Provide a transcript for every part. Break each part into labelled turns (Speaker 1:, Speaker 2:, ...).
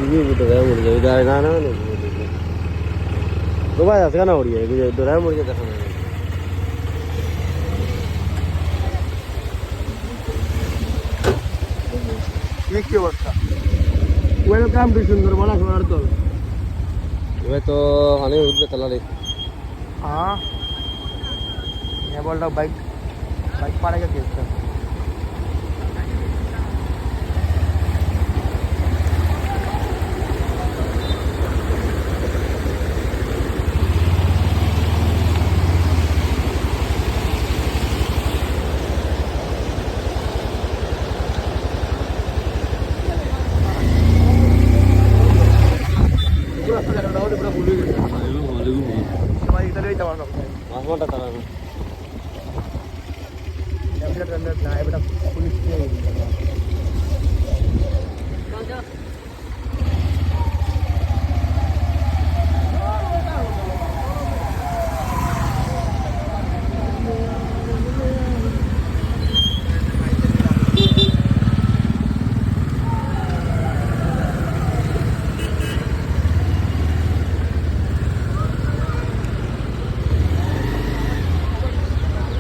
Speaker 1: ini udah murid udah anak-anak nih. Coba ya sekarang udah udah murid kita sana.
Speaker 2: ये क्या अवस्था welcome to Sundarban सोनार तल
Speaker 1: ये तो आने उधर चला रही
Speaker 2: हाँ ये बोल रहा बाइक बाइक पड़ेगा कैसे
Speaker 1: आसमान टा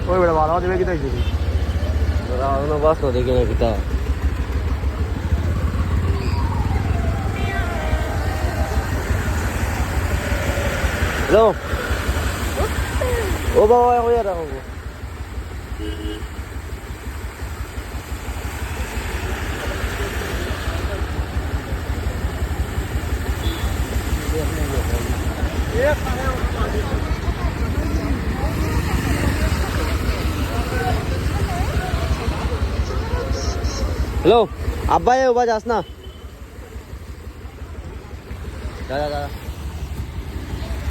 Speaker 2: ওই বড় ভালো দেবে কি তাইছিস
Speaker 1: Udah bas tuh deh kita. Halo. Oh bawa aku ya dah aku. Hello আব্বা এ ওবা যাস না যা যা যা